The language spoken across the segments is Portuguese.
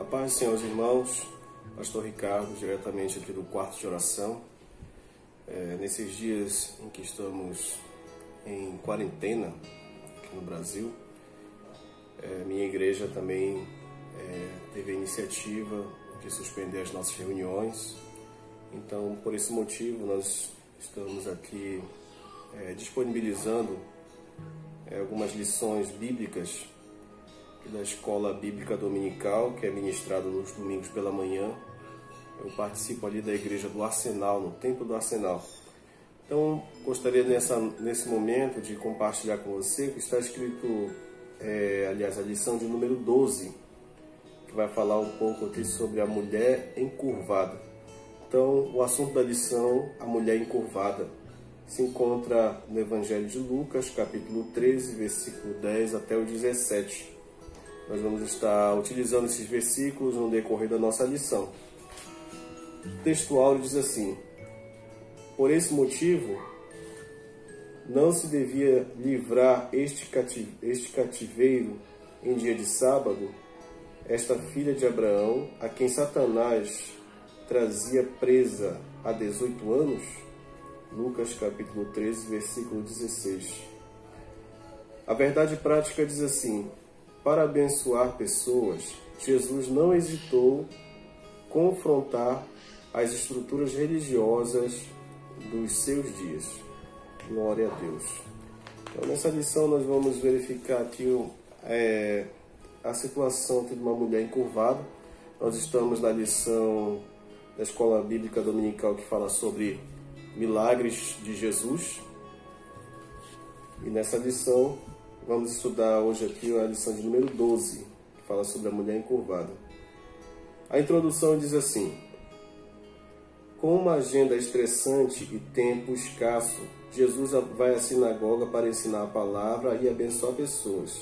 A paz do Senhor, aos irmãos, Pastor Ricardo, diretamente aqui do quarto de oração. Nesses dias em que estamos em quarentena aqui no Brasil, minha igreja também teve a iniciativa de suspender as nossas reuniões. Então, por esse motivo, nós estamos aqui disponibilizando algumas lições bíblicas da Escola Bíblica Dominical, que é ministrada nos domingos pela manhã. Eu participo ali da igreja do Arsenal, no Templo do Arsenal. Então, gostaria nesse momento de compartilhar com você que está escrito, a lição de número 12, que vai falar um pouco aqui sobre a mulher encurvada. Então, o assunto da lição, a mulher encurvada, se encontra no Evangelho de Lucas, capítulo 13, versículo 10 até o 17. Nós vamos estar utilizando esses versículos no decorrer da nossa lição. O texto áureo diz assim: por esse motivo, não se devia livrar este cativeiro em dia de sábado, esta filha de Abraão, a quem Satanás trazia presa há 18 anos? Lucas capítulo 13, versículo 16. A verdade prática diz assim: para abençoar pessoas, Jesus não hesitou confrontar as estruturas religiosas dos seus dias. Glória a Deus. Então, nessa lição nós vamos verificar aqui a situação de uma mulher encurvada. Nós estamos na lição da Escola Bíblica Dominical que fala sobre milagres de Jesus. E nessa lição vamos estudar hoje aqui a lição de número 12, que fala sobre a mulher encurvada. A introdução diz assim: com uma agenda estressante e tempo escasso, Jesus vai à sinagoga para ensinar a palavra e abençoar pessoas.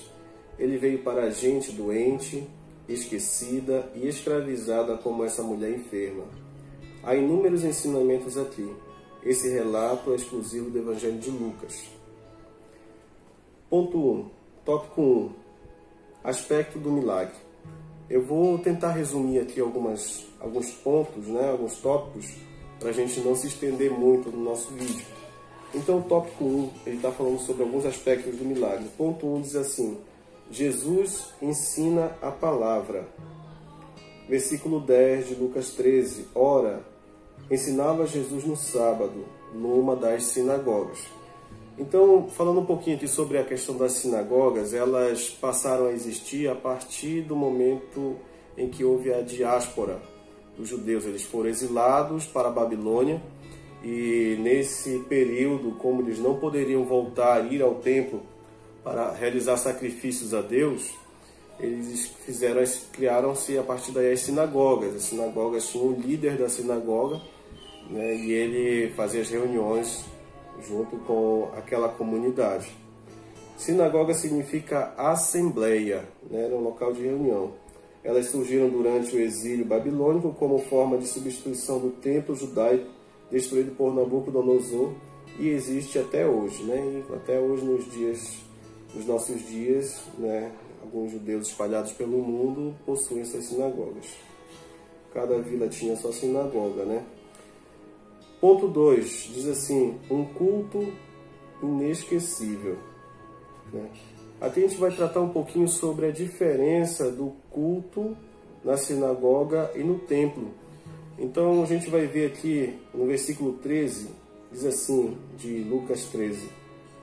Ele veio para a gente doente, esquecida e escravizada como essa mulher enferma. Há inúmeros ensinamentos aqui. Esse relato é exclusivo do Evangelho de Lucas. Ponto 1. Tópico 1. Aspecto do milagre. Eu vou tentar resumir aqui alguns pontos, alguns tópicos, para a gente não se estender muito no nosso vídeo. Então, o tópico 1, ele está falando sobre alguns aspectos do milagre. Ponto 1 diz assim: Jesus ensina a palavra. Versículo 10 de Lucas 13. Ora, ensinava Jesus no sábado, numa das sinagogas. Então, falando um pouquinho aqui sobre a questão das sinagogas, elas passaram a existir a partir do momento em que houve a diáspora dos judeus. Eles foram exilados para a Babilônia e nesse período, como eles não poderiam voltar, ir ao templo para realizar sacrifícios a Deus, eles criaram-se a partir daí as sinagogas. As sinagogas tinham um líder da sinagoga, e ele fazia as reuniões junto com aquela comunidade. Sinagoga significa assembleia, era um local de reunião. Elas surgiram durante o exílio babilônico como forma de substituição do templo judaico destruído por Nabucodonosor e existe até hoje, E até hoje nos nossos dias, alguns judeus espalhados pelo mundo possuem suas sinagogas. Cada vila tinha sua sinagoga, Ponto 2, diz assim: um culto inesquecível. Aqui a gente vai tratar um pouquinho sobre a diferença do culto na sinagoga e no templo. Então a gente vai ver aqui no versículo 13, diz assim, de Lucas 13: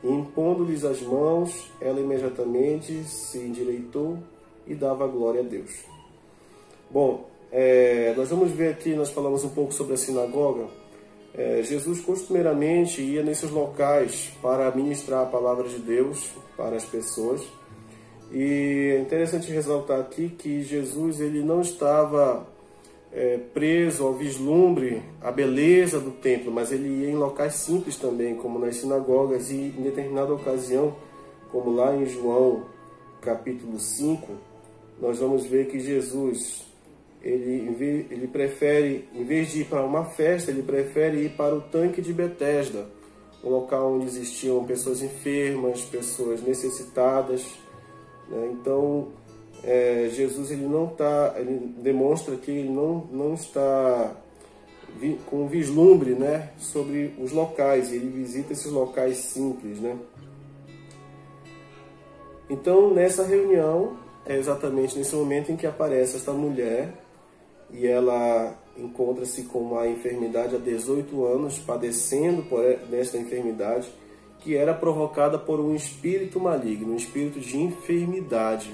e impondo-lhes as mãos, ela imediatamente se endireitou e dava glória a Deus. Bom, nós vamos ver aqui, nós falamos um pouco sobre a sinagoga. Jesus costumeiramente ia nesses locais para ministrar a palavra de Deus para as pessoas. E é interessante ressaltar aqui que Jesus ele não estava preso ao vislumbre, à beleza do templo, mas ele ia em locais simples também, como nas sinagogas, e em determinada ocasião, como lá em João capítulo 5, nós vamos ver que Jesus ele prefere, em vez de ir para uma festa, ele prefere ir para o tanque de Betesda, um local onde existiam pessoas enfermas, pessoas necessitadas, Então, Jesus ele demonstra que ele não está com vislumbre, né, sobre os locais. Ele visita esses locais simples, né? Então, nessa reunião, é exatamente nesse momento em que aparece esta mulher e ela encontra-se com uma enfermidade há 18 anos, padecendo desta enfermidade, que era provocada por um espírito maligno, um espírito de enfermidade.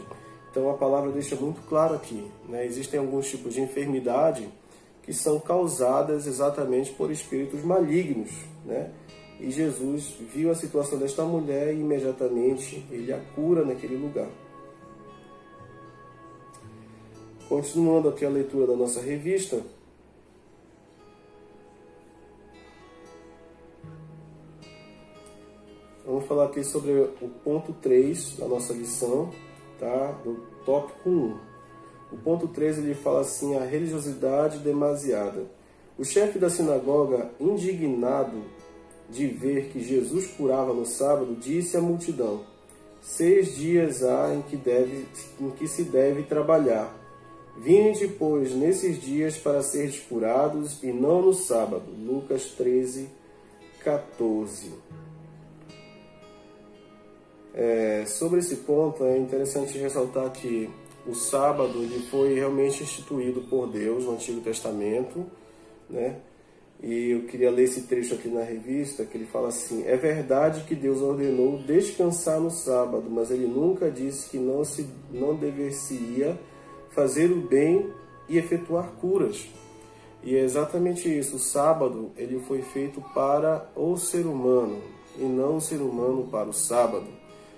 Então, a palavra deixa muito claro aqui, né? Existem alguns tipos de enfermidade que são causadas exatamente por espíritos malignos, né? E Jesus viu a situação desta mulher e imediatamente ele a cura naquele lugar. Continuando aqui a leitura da nossa revista, vamos falar aqui sobre o ponto 3 da nossa lição, tá? Do tópico 1. O ponto 3 ele fala assim: a religiosidade demasiada. O chefe da sinagoga, indignado de ver que Jesus curava no sábado, disse à multidão: 6 dias há em que se deve trabalhar. Vinde, pois, nesses dias para seres curados e não no sábado. Lucas 13, 14. Sobre esse ponto é interessante ressaltar que o sábado ele foi realmente instituído por Deus no Antigo Testamento, né? E eu queria ler esse trecho aqui na revista, que ele fala assim: é verdade que Deus ordenou descansar no sábado, mas ele nunca disse que não deveria fazer o bem e efetuar curas. E é exatamente isso. O sábado ele foi feito para o ser humano e não o ser humano para o sábado.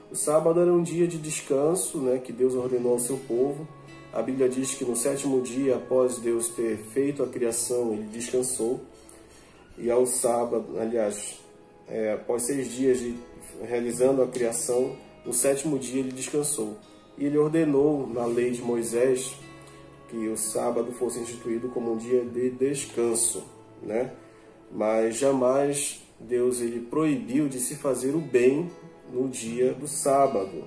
O sábado era um dia de descanso, né, que Deus ordenou ao seu povo. A Bíblia diz que no 7º dia, após Deus ter feito a criação, ele descansou. E ao sábado, aliás, após 6 dias realizando a criação, no 7º dia ele descansou. E ele ordenou na lei de Moisés que o sábado fosse instituído como um dia de descanso, né? Mas jamais Deus ele proibiu de se fazer o bem no dia do sábado.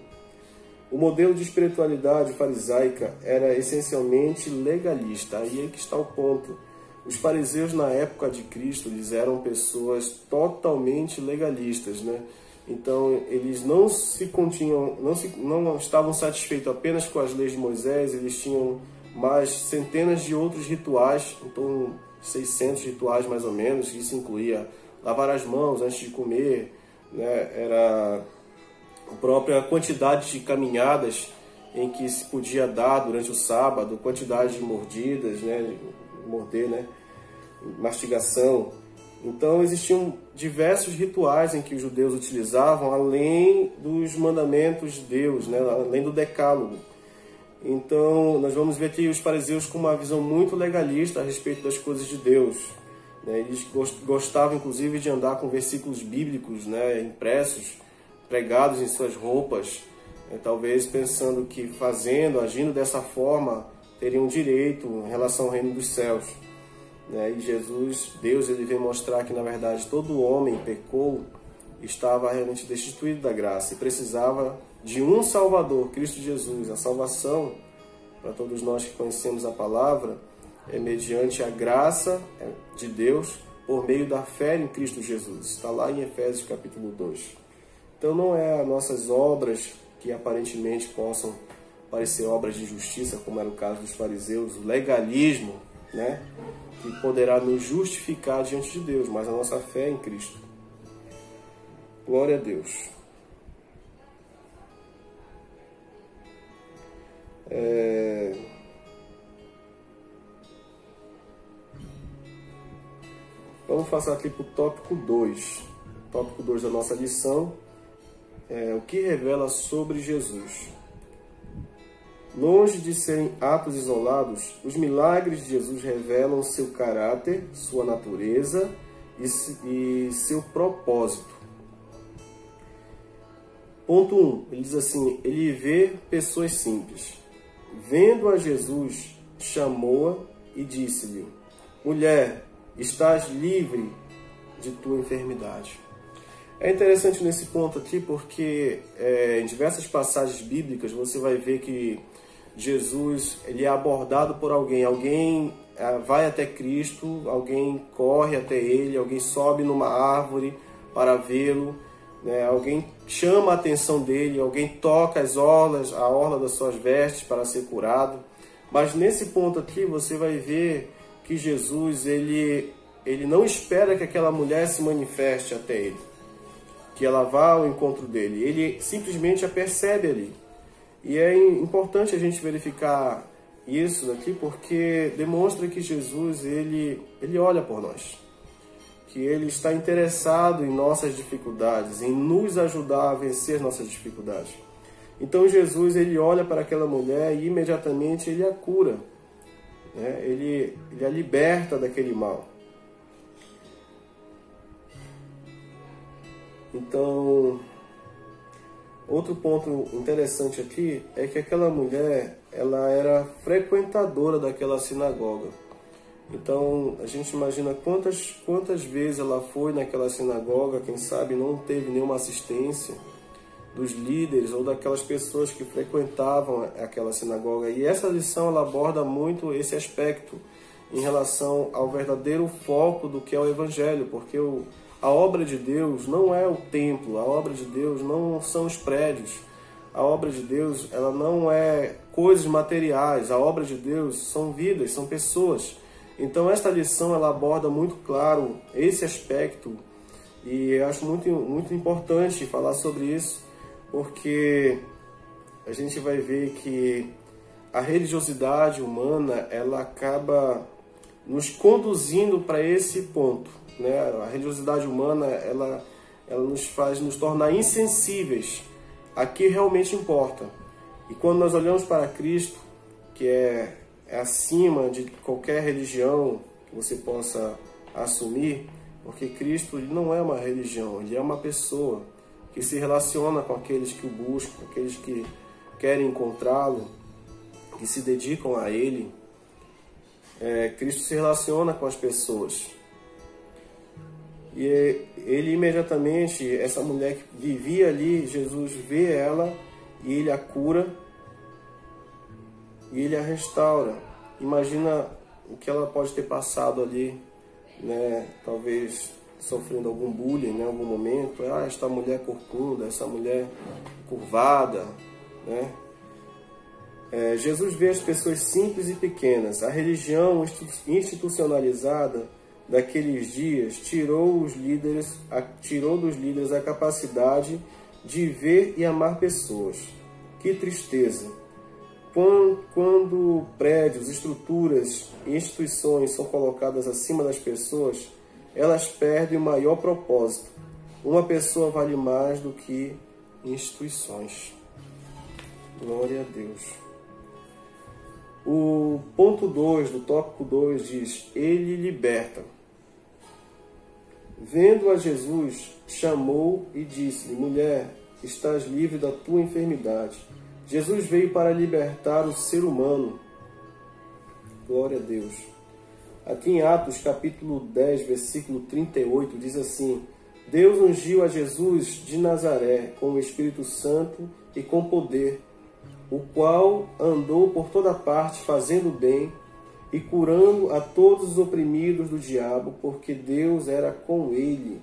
O modelo de espiritualidade farisaica era essencialmente legalista. Aí é que está o ponto. Os fariseus na época de Cristo, eles eram pessoas totalmente legalistas, né? Então eles não estavam satisfeitos apenas com as leis de Moisés. Eles tinham mais centenas de outros rituais, então 600 rituais mais ou menos. Isso incluía lavar as mãos antes de comer, né? Era a própria quantidade de caminhadas em que se podia dar durante o sábado, quantidade de mordidas, né? Morder, né? Mastigação. Então existiam diversos rituais em que os judeus utilizavam, além dos mandamentos de Deus, né? Além do decálogo. Então nós vamos ver aqui os fariseus com uma visão muito legalista a respeito das coisas de Deus, né? Eles gostavam inclusive de andar com versículos bíblicos, né, impressos, pregados em suas roupas, talvez pensando que agindo dessa forma, teriam direito em relação ao reino dos céus, né? E Jesus, Deus, ele vem mostrar que na verdade todo homem pecou, estava realmente destituído da graça e precisava de um Salvador, Cristo Jesus. A salvação, para todos nós que conhecemos a palavra, é mediante a graça de Deus por meio da fé em Cristo Jesus. Está lá em Efésios capítulo 2. Então não é as nossas obras que aparentemente possam parecer obras de justiça, como era o caso dos fariseus, o legalismo, né, que poderá nos justificar diante de Deus, mas a nossa fé em Cristo. Glória a Deus. Vamos passar aqui para o tópico 2. Tópico 2 da nossa lição. O que revela sobre Jesus. Longe de serem atos isolados, os milagres de Jesus revelam seu caráter, sua natureza e seu propósito. Ponto 1. Ele diz assim: ele vê pessoas simples. Vendo a Jesus, chamou-a e disse-lhe: mulher, estás livre de tua enfermidade. É interessante nesse ponto aqui porque em diversas passagens bíblicas você vai ver que Jesus ele é abordado por alguém, alguém vai até Cristo, alguém corre até ele, alguém sobe numa árvore para vê-lo, né? Alguém chama a atenção dele, alguém toca a orla das suas vestes para ser curado. Mas nesse ponto aqui você vai ver que Jesus ele não espera que aquela mulher se manifeste até ele, que ela vá ao encontro dele. Ele simplesmente a percebe ali. E é importante a gente verificar isso daqui, porque demonstra que Jesus ele olha por nós, que ele está interessado em nossas dificuldades, em nos ajudar a vencer nossas dificuldades. Então Jesus ele olha para aquela mulher e imediatamente ele a cura, né? Ele a liberta daquele mal. Então, outro ponto interessante aqui é que aquela mulher ela era frequentadora daquela sinagoga. Então a gente imagina quantas vezes ela foi naquela sinagoga, quem sabe não teve nenhuma assistência dos líderes ou daquelas pessoas que frequentavam aquela sinagoga. E essa lição ela aborda muito esse aspecto em relação ao verdadeiro foco do que é o Evangelho, porque a obra de Deus não é o templo, a obra de Deus não são os prédios, a obra de Deus ela não é coisas materiais, a obra de Deus são vidas, são pessoas. Então esta lição ela aborda muito claro esse aspecto e eu acho muito importante falar sobre isso, porque a gente vai ver que a religiosidade humana ela acaba nos conduzindo para esse ponto, né? A religiosidade humana ela nos faz nos tornar insensíveis a que realmente importa. E quando nós olhamos para Cristo, que é acima de qualquer religião que você possa assumir, porque Cristo ele não é uma religião, ele é uma pessoa que se relaciona com aqueles que o buscam, aqueles que querem encontrá-lo, que se dedicam a Ele. Cristo se relaciona com as pessoas. E ele imediatamente, essa mulher que vivia ali, Jesus vê ela e ele a cura e ele a restaura. Imagina o que ela pode ter passado ali, né? Talvez sofrendo algum bullying em algum momento. Esta mulher corcunda, essa mulher curvada, né? Jesus vê as pessoas simples e pequenas. A religião institucionalizada daqueles dias tirou dos líderes a capacidade de ver e amar pessoas. Que tristeza! Quando prédios, estruturas e instituições são colocadas acima das pessoas, elas perdem o maior propósito. Uma pessoa vale mais do que instituições. Glória a Deus. O ponto 2 do tópico 2 diz: Ele liberta. Vendo a Jesus, chamou e disse-lhe: Mulher, estás livre da tua enfermidade. Jesus veio para libertar o ser humano. Glória a Deus. Aqui em Atos capítulo 10, versículo 38, diz assim: Deus ungiu a Jesus de Nazaré com o Espírito Santo e com poder, o qual andou por toda parte fazendo bem e curando a todos os oprimidos do diabo, porque Deus era com ele.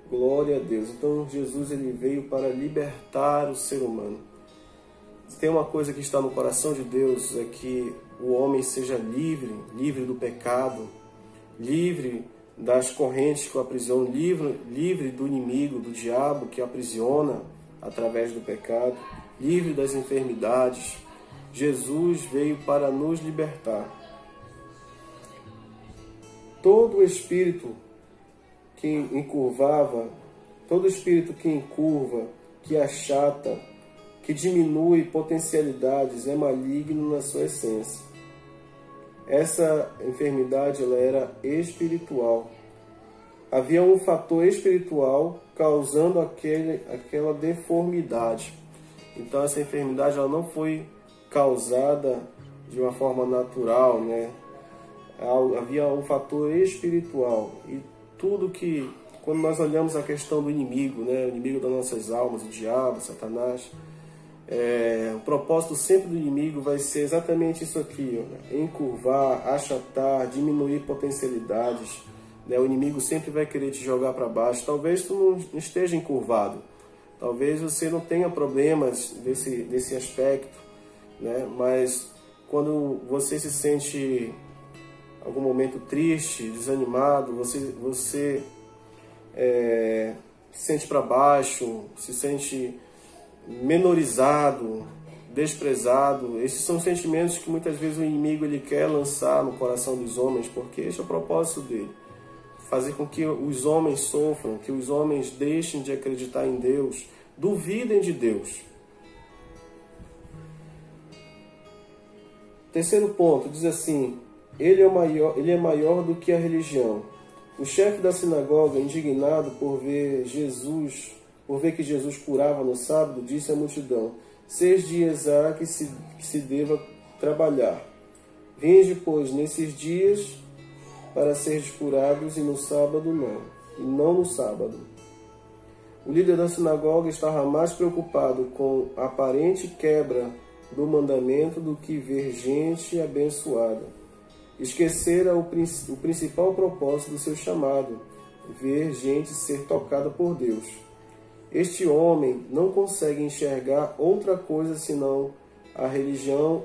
Glória a Deus. Então Jesus ele veio para libertar o ser humano. Se tem uma coisa que está no coração de Deus é que o homem seja livre do pecado, livre das correntes que o aprisionam, livre do inimigo, do diabo que o aprisiona através do pecado, livre das enfermidades. Jesus veio para nos libertar. Todo espírito que encurva, que achata, que diminui potencialidades, é maligno na sua essência. Essa enfermidade ela era espiritual. Havia um fator espiritual causando aquela deformidade. Então essa enfermidade ela não foi causada de uma forma natural, né? Havia um fator espiritual. E tudo que, quando nós olhamos a questão do inimigo, né? O inimigo das nossas almas, o diabo, Satanás, O propósito sempre do inimigo vai ser exatamente isso aqui, ó, encurvar, achatar, diminuir potencialidades. Né? O inimigo sempre vai querer te jogar para baixo. Talvez tu não esteja encurvado, talvez você não tenha problemas desse aspecto, né? Mas quando você se sente em algum momento triste, desanimado, você se sente para baixo, se sente menorizado, desprezado. Esses são sentimentos que muitas vezes o inimigo ele quer lançar no coração dos homens, porque esse é o propósito dele. Fazer com que os homens sofram, que os homens deixem de acreditar em Deus, duvidem de Deus. Terceiro ponto, diz assim, ele é maior do que a religião. O chefe da sinagoga, indignado por ver que Jesus curava no sábado, disse à multidão: 6 dias há que se deva trabalhar. Vinde, pois, nesses dias para seres curados, e no sábado não, e não no sábado. O líder da sinagoga estava mais preocupado com a aparente quebra do mandamento do que ver gente abençoada. Esquecera o principal propósito do seu chamado, ver gente ser tocada por Deus. Este homem não consegue enxergar outra coisa senão a religião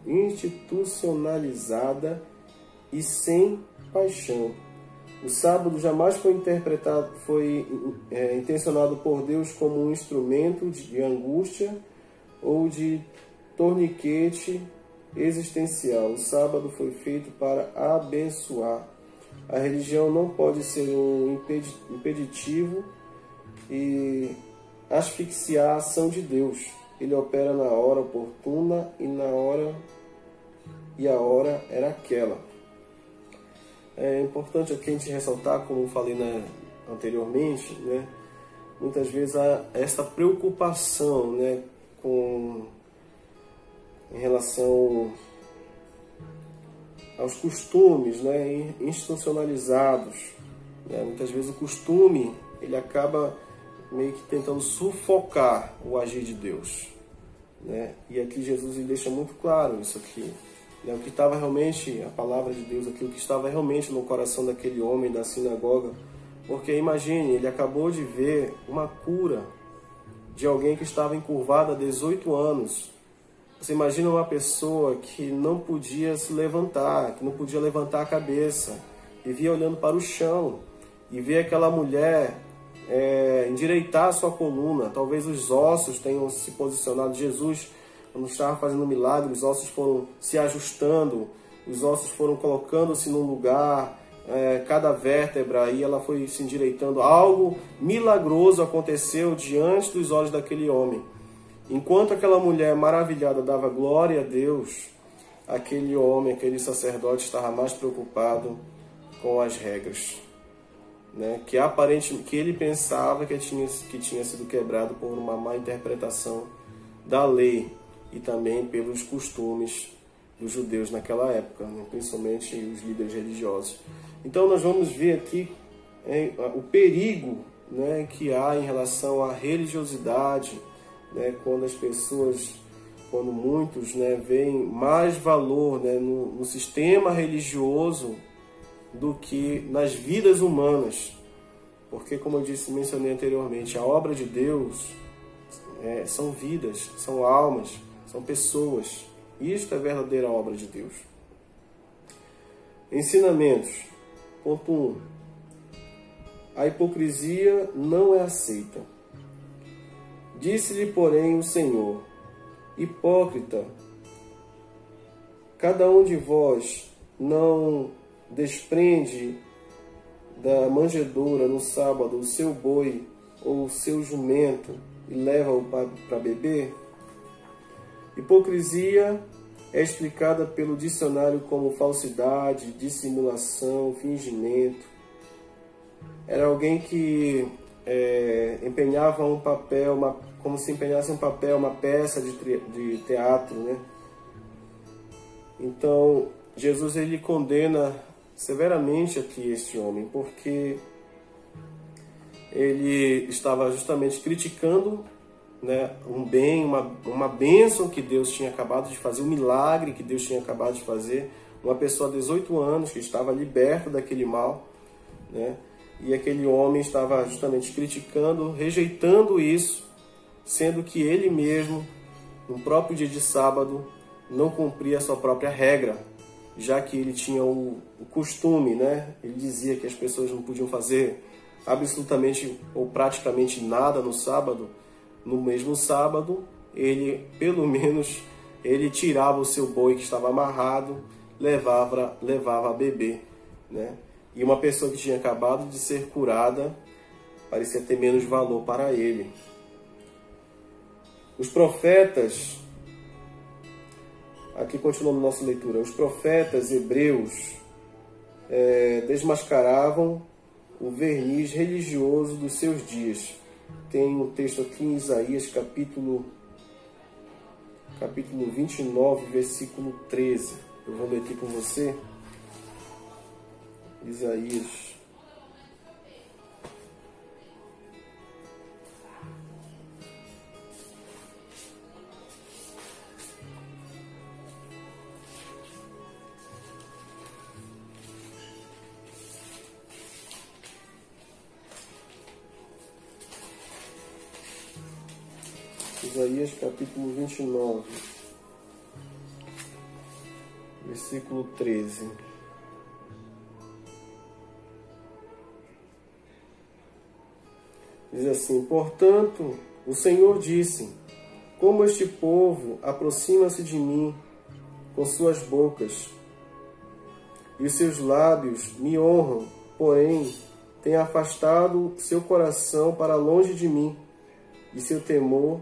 institucionalizada e sem paixão. O sábado jamais foi intencionado por Deus como um instrumento de angústia ou de torniquete existencial. O sábado foi feito para abençoar. A religião não pode ser um impeditivo e asfixiar a ação de Deus. Ele opera na hora oportuna e a hora era aquela. É importante aqui a gente ressaltar, como falei anteriormente, né? Muitas vezes há essa preocupação, né, em relação aos costumes, né, institucionalizados. Né? Muitas vezes o costume ele acaba meio que tentando sufocar o agir de Deus. Né? E aqui Jesus ele deixa muito claro isso aqui. Né? O que estava realmente, a palavra de Deus aqui, o que estava realmente no coração daquele homem da sinagoga. Porque imagine, ele acabou de ver uma cura de alguém que estava encurvado há 18 anos. Você imagina uma pessoa que não podia se levantar, que não podia levantar a cabeça, vivia olhando para o chão, e ver aquela mulher endireitar a sua coluna. Talvez os ossos tenham se posicionado. Jesus, quando estava fazendo um milagre, os ossos foram se ajustando, os ossos foram colocando-se num lugar, cada vértebra, e ela foi se endireitando. Algo milagroso aconteceu diante dos olhos daquele homem. Enquanto aquela mulher maravilhada dava glória a Deus, aquele homem, aquele sacerdote estava mais preocupado com as regras, né? Que ele pensava que tinha sido quebrado por uma má interpretação da lei e também pelos costumes dos judeus naquela época, né? Principalmente os líderes religiosos. Então nós vamos ver aqui o perigo, né, que há em relação à religiosidade, né, quando muitos, né, veem mais valor, né, no sistema religioso do que nas vidas humanas. Porque, como eu mencionei anteriormente, a obra de Deus são vidas, são almas, são pessoas. Isto é a verdadeira obra de Deus. Ensinamentos. Ponto 1. A hipocrisia não é aceita. Disse-lhe, porém, o Senhor: hipócrita, cada um de vós não desprende da manjedoura no sábado o seu boi ou o seu jumento e leva-o para beber? Hipocrisia é explicada pelo dicionário como falsidade, dissimulação, fingimento. Era alguém que empenhava um papel, como se empenhasse um papel, uma peça de teatro, né? Então, Jesus ele condena severamente aqui este homem, porque ele estava justamente criticando, né, um bem, uma bênção que Deus tinha acabado de fazer, um milagre que Deus tinha acabado de fazer. Uma pessoa de 18 anos que estava liberta daquele mal, né, e aquele homem estava justamente criticando, rejeitando isso, sendo que ele mesmo, no próprio dia de sábado, não cumpria a sua própria regra, já que ele tinha o costume, né? Ele dizia que as pessoas não podiam fazer absolutamente ou praticamente nada no sábado. No mesmo sábado, ele, pelo menos, ele tirava o seu boi que estava amarrado, levava a beber, né? E uma pessoa que tinha acabado de ser curada parecia ter menos valor para ele. Os profetas, aqui continuando nossa leitura, os profetas hebreus desmascaravam o verniz religioso dos seus dias. Tem um texto aqui em Isaías, capítulo 29, versículo 13. Eu vou ler aqui com você. Isaías. Isaías capítulo 29, versículo 13. Diz assim: portanto, o Senhor disse, como este povo aproxima-se de mim com suas bocas, e os seus lábios me honram, porém, tem afastado seu coração para longe de mim, e seu temor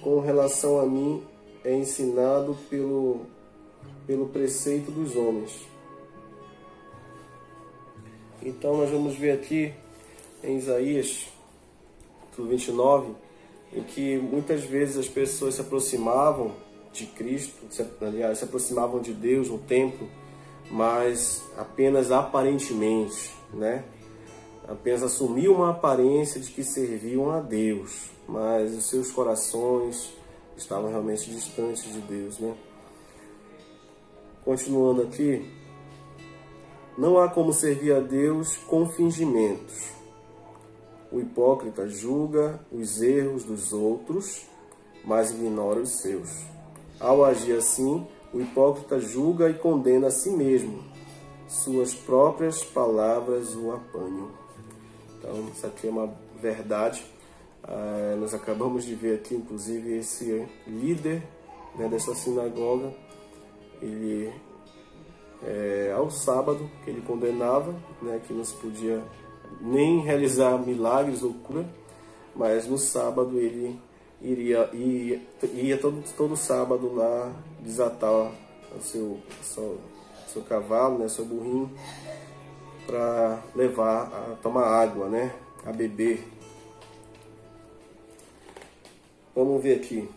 com relação a mim é ensinado pelo preceito dos homens. Então nós vamos ver aqui em Isaías 29, em que muitas vezes as pessoas se aproximavam de Cristo, aliás, se aproximavam de Deus no templo, mas apenas aparentemente, né? Apenas assumiam uma aparência de que serviam a Deus, mas os seus corações estavam realmente distantes de Deus, né? Continuando aqui, não há como servir a Deus com fingimentos. O hipócrita julga os erros dos outros, mas ignora os seus. Ao agir assim, o hipócrita julga e condena a si mesmo. Suas próprias palavras o apanham. Então, isso aqui é uma verdade. Nós acabamos de ver aqui, inclusive, esse líder, né, dessa sinagoga, ele, ao sábado, que ele condenava, né, que não se podia nem realizar milagres ou cura, mas no sábado ele ia todo sábado lá desatar o seu cavalo, né, seu burrinho, para levar a tomar água, né, a beber. Vamos ver aqui,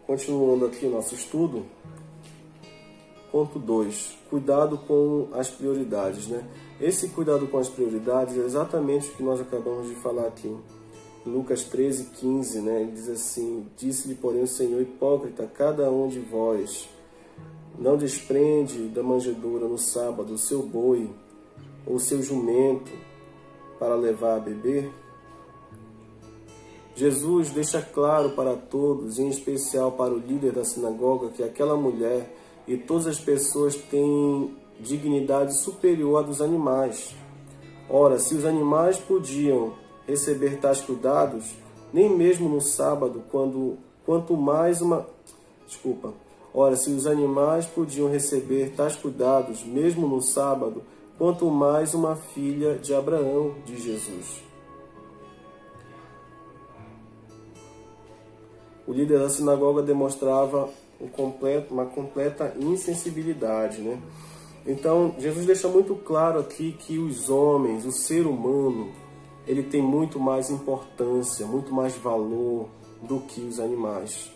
continuando aqui o nosso estudo, ponto 2, cuidado com as prioridades, né? Esse cuidado com as prioridades é exatamente o que nós acabamos de falar aqui. Lucas 13:15, né? Ele diz assim: disse-lhe, porém, o Senhor, hipócrita, cada um de vós não desprende da manjedoura no sábado o seu boi ou o seu jumento para levar a beber? Jesus deixa claro para todos, em especial para o líder da sinagoga, que aquela mulher e todas as pessoas têm dignidade superior à dos animais. Ora, se os animais podiam receber tais cuidados, nem mesmo no sábado, Ora, se os animais podiam receber tais cuidados, mesmo no sábado, quanto mais uma filha de Abraão, de Jesus. O líder da sinagoga demonstrava uma completa insensibilidade, né? Então, Jesus deixa muito claro aqui que os homens, o ser humano, ele tem muito mais importância, muito mais valor do que os animais.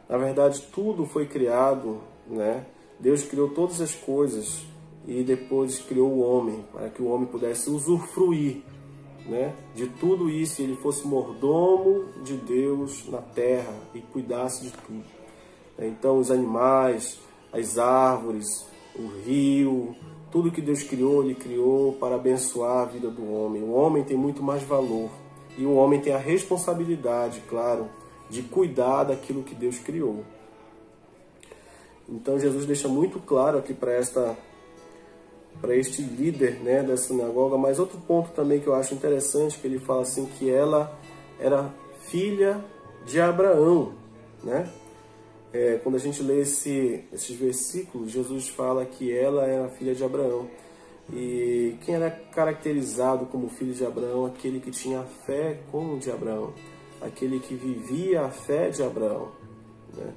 Na verdade, tudo foi criado, né? Deus criou todas as coisas e depois criou o homem, para que o homem pudesse usufruir né, de tudo isso, ele fosse mordomo de Deus na terra e cuidasse de tudo. Então os animais, as árvores, o rio, tudo que Deus criou, ele criou para abençoar a vida do homem. O homem tem muito mais valor e o homem tem a responsabilidade, claro, de cuidar daquilo que Deus criou. Então Jesus deixa muito claro aqui para este líder, né, da sinagoga. Mas outro ponto também que eu acho interessante, que ele fala assim, que ela era filha de Abraão, né? Quando a gente lê esses versículos, Jesus fala que ela era filha de Abraão. E quem era caracterizado como filho de Abraão? Aquele que tinha a fé como de Abraão, aquele que vivia a fé de Abraão, né?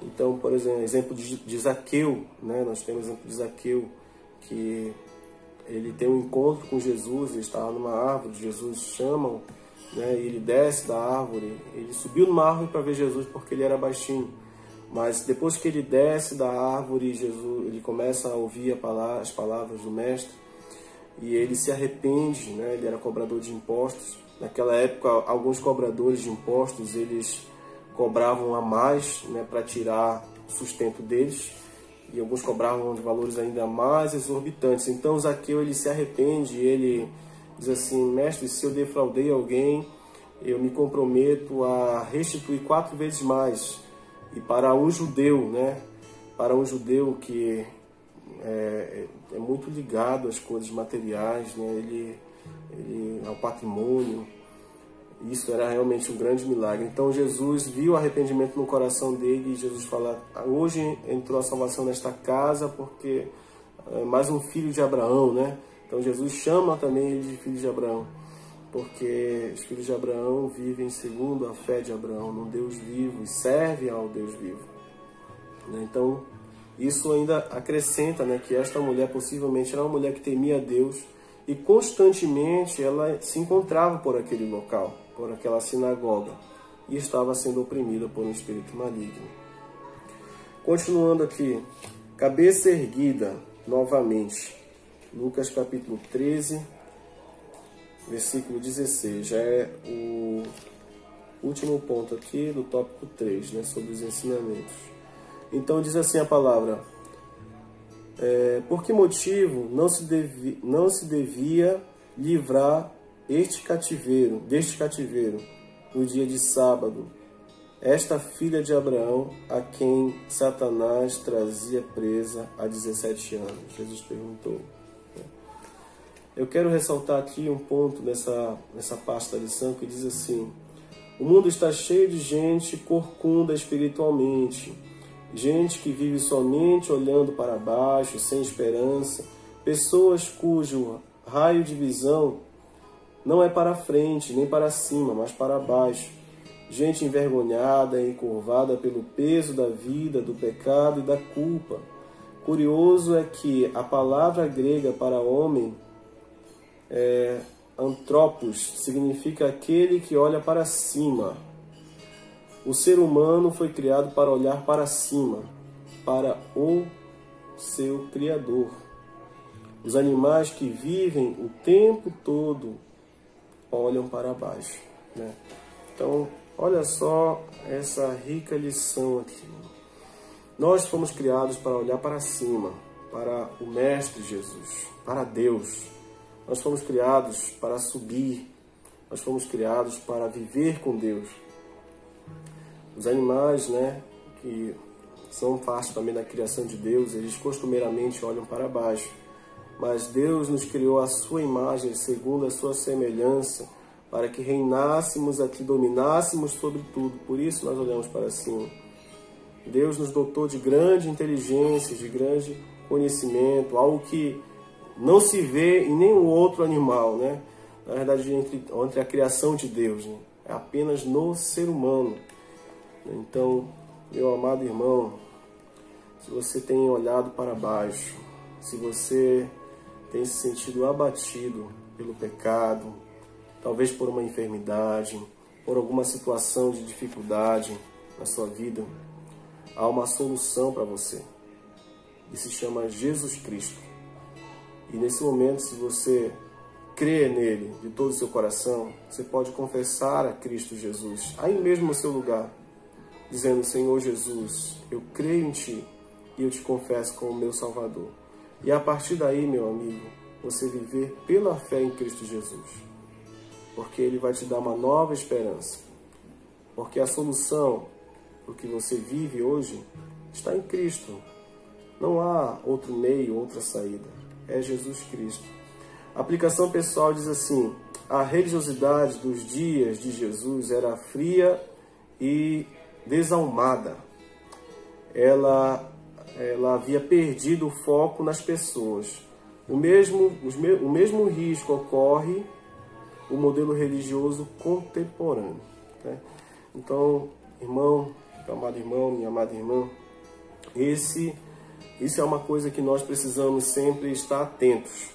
Então, por exemplo de Zaqueu, né? Nós temos o exemplo de Zaqueu, que ele tem um encontro com Jesus, ele estava numa árvore, Jesus chama, né? E ele desce da árvore, ele subiu numa árvore para ver Jesus porque ele era baixinho. Mas depois que ele desce da árvore, ele começa a ouvir as palavras do Mestre e ele se arrepende, né? Ele era cobrador de impostos. Naquela época, alguns cobradores de impostos, eles cobravam a mais, né, para tirar o sustento deles, e alguns cobravam de valores ainda mais exorbitantes. Então Zaqueu, ele se arrepende, ele diz assim: Mestre, se eu defraudei alguém, eu me comprometo a restituir 4 vezes mais. E para um judeu, né? Para um judeu que é muito ligado às coisas materiais, né? Ele ao patrimônio, isso era realmente um grande milagre. Então Jesus viu o arrependimento no coração dele e Jesus fala: hoje entrou a salvação nesta casa porque é mais um filho de Abraão, né? Então Jesus chama também ele de filho de Abraão, porque os filhos de Abraão vivem segundo a fé de Abraão, num Deus vivo, e servem ao Deus vivo. Então, isso ainda acrescenta, né, que esta mulher possivelmente era uma mulher que temia a Deus e constantemente ela se encontrava por aquele local, por aquela sinagoga, e estava sendo oprimida por um espírito maligno. Continuando aqui, cabeça erguida novamente, Lucas capítulo 13, versículo 16, já é o último ponto aqui do tópico 3, né, sobre os ensinamentos. Então diz assim a palavra: por que motivo não se devia livrar deste cativeiro, no dia de sábado, esta filha de Abraão, a quem Satanás trazia presa há 17 anos? Jesus perguntou. Eu quero ressaltar aqui um ponto nessa parte da lição que diz assim: o mundo está cheio de gente corcunda espiritualmente, gente que vive somente olhando para baixo, sem esperança, pessoas cujo raio de visão não é para frente, nem para cima, mas para baixo, gente envergonhada e encurvada pelo peso da vida, do pecado e da culpa. Curioso é que a palavra grega para homem, antropos, significa aquele que olha para cima. O ser humano foi criado para olhar para cima, para o seu Criador. Os animais que vivem o tempo todo olham para baixo, né? Então, olha só essa rica lição aqui. Nós fomos criados para olhar para cima, para o Mestre Jesus, para Deus. Nós fomos criados para subir, nós fomos criados para viver com Deus. Os animais, né, que são parte também da criação de Deus, eles costumeiramente olham para baixo. Mas Deus nos criou à sua imagem, segundo a sua semelhança, para que reinássemos aqui, dominássemos sobre tudo. Por isso nós olhamos para cima. Deus nos dotou de grande inteligência, de grande conhecimento, algo que não se vê em nenhum outro animal, né? Na verdade, entre a criação de Deus, né? É apenas no ser humano. Então, meu amado irmão, se você tem olhado para baixo, se você tem se sentido abatido pelo pecado, talvez por uma enfermidade, por alguma situação de dificuldade na sua vida, há uma solução para você, que se chama Jesus Cristo. E nesse momento, se você crê nele de todo o seu coração, você pode confessar a Cristo Jesus, aí mesmo no seu lugar, dizendo: Senhor Jesus, eu creio em Ti e eu te confesso como meu Salvador. E a partir daí, meu amigo, você viver pela fé em Cristo Jesus, porque Ele vai te dar uma nova esperança, porque a solução do que você vive hoje está em Cristo. Não há outro meio, outra saída. É Jesus Cristo. A aplicação pessoal diz assim: a religiosidade dos dias de Jesus era fria e desalmada. Ela havia perdido o foco nas pessoas. O mesmo risco ocorre no modelo religioso contemporâneo, né? Então, irmão, meu amado irmão, minha amada irmã, isso é uma coisa que nós precisamos sempre estar atentos.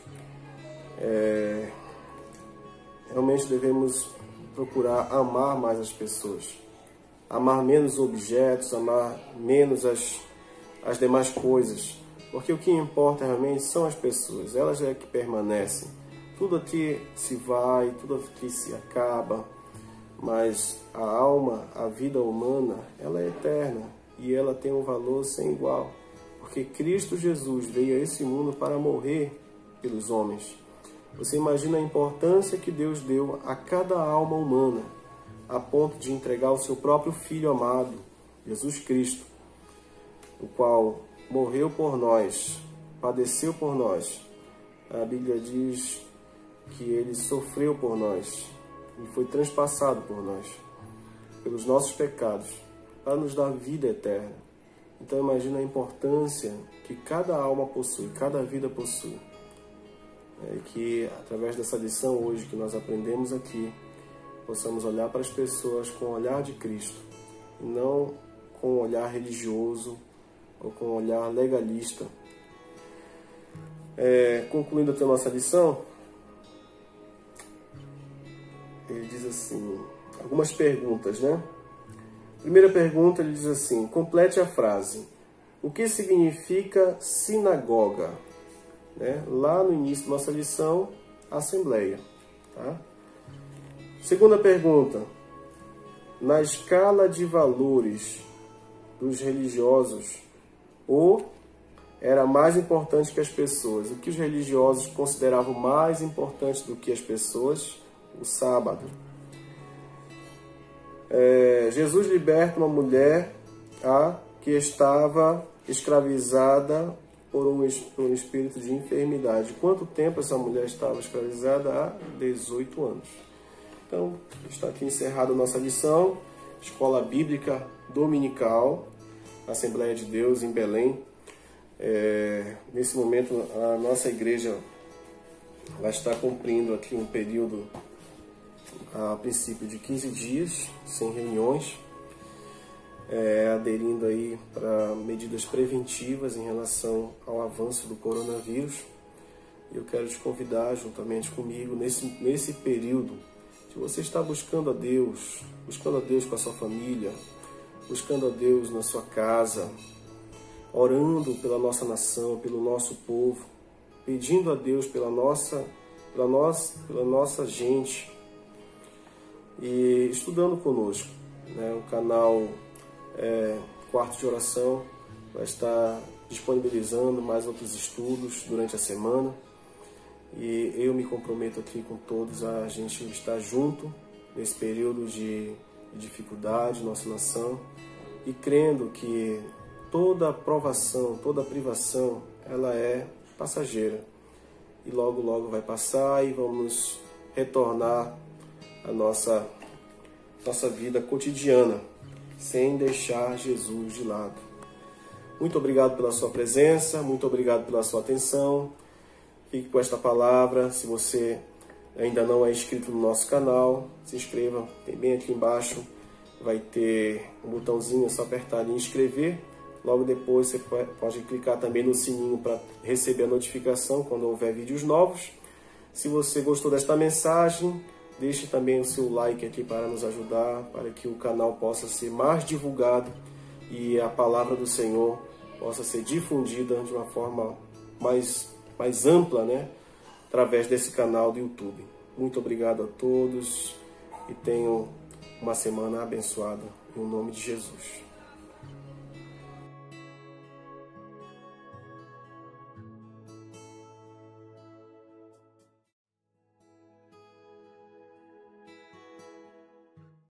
Realmente devemos procurar amar mais as pessoas, amar menos objetos, amar menos as demais coisas, porque o que importa realmente são as pessoas, elas é que permanecem. Tudo aqui se vai, tudo aqui se acaba, mas a alma, a vida humana, ela é eterna e ela tem um valor sem igual, porque Cristo Jesus veio a esse mundo para morrer pelos homens. Você imagina a importância que Deus deu a cada alma humana, a ponto de entregar o seu próprio Filho amado, Jesus Cristo, o qual morreu por nós, padeceu por nós. A Bíblia diz que Ele sofreu por nós e foi transpassado por nós, pelos nossos pecados, para nos dar vida eterna. Então imagina a importância que cada alma possui, cada vida possui. Que através dessa lição hoje que nós aprendemos aqui, possamos olhar para as pessoas com o olhar de Cristo, e não com o olhar religioso ou com o olhar legalista. Concluindo a nossa lição, ele diz assim, algumas perguntas, né? Primeira pergunta, ele diz assim: complete a frase. O que significa sinagoga? Lá no início da nossa lição, assembleia. Tá? Segunda pergunta: na escala de valores dos religiosos, o era mais importante que as pessoas? O que os religiosos consideravam mais importante do que as pessoas? O sábado. Jesus liberta uma mulher que estava escravizada por um espírito de enfermidade. Quanto tempo essa mulher estava escravizada? Há 18 anos. Então, está aqui encerrada a nossa lição, Escola Bíblica Dominical, Assembleia de Deus em Belém. Nesse momento, a nossa igreja vai estar cumprindo aqui um período, a princípio de 15 dias, sem reuniões, aderindo aí para medidas preventivas em relação ao avanço do coronavírus. Eu quero te convidar, juntamente comigo, nesse período, se você está buscando a Deus com a sua família, buscando a Deus na sua casa, orando pela nossa nação, pelo nosso povo, pedindo a Deus pela nossa gente, e estudando conosco, né? O canal Quarto de Oração vai estar disponibilizando mais outros estudos durante a semana, e eu me comprometo aqui com todos a gente estar junto nesse período de dificuldade, nossa nação, e crendo que toda provação, toda privação, ela é passageira, e logo logo vai passar e vamos retornar à nossa vida cotidiana, sem deixar Jesus de lado. Muito obrigado pela sua presença, muito obrigado pela sua atenção. Fique com esta palavra. Se você ainda não é inscrito no nosso canal, se inscreva. Tem bem aqui embaixo, vai ter um botãozinho, é só apertar em inscrever. Logo depois você pode clicar também no sininho para receber a notificação quando houver vídeos novos. Se você gostou desta mensagem, deixe também o seu like aqui para nos ajudar, para que o canal possa ser mais divulgado e a palavra do Senhor possa ser difundida de uma forma mais ampla, né? através desse canal do YouTube. Muito obrigado a todos e tenham uma semana abençoada, em nome de Jesus.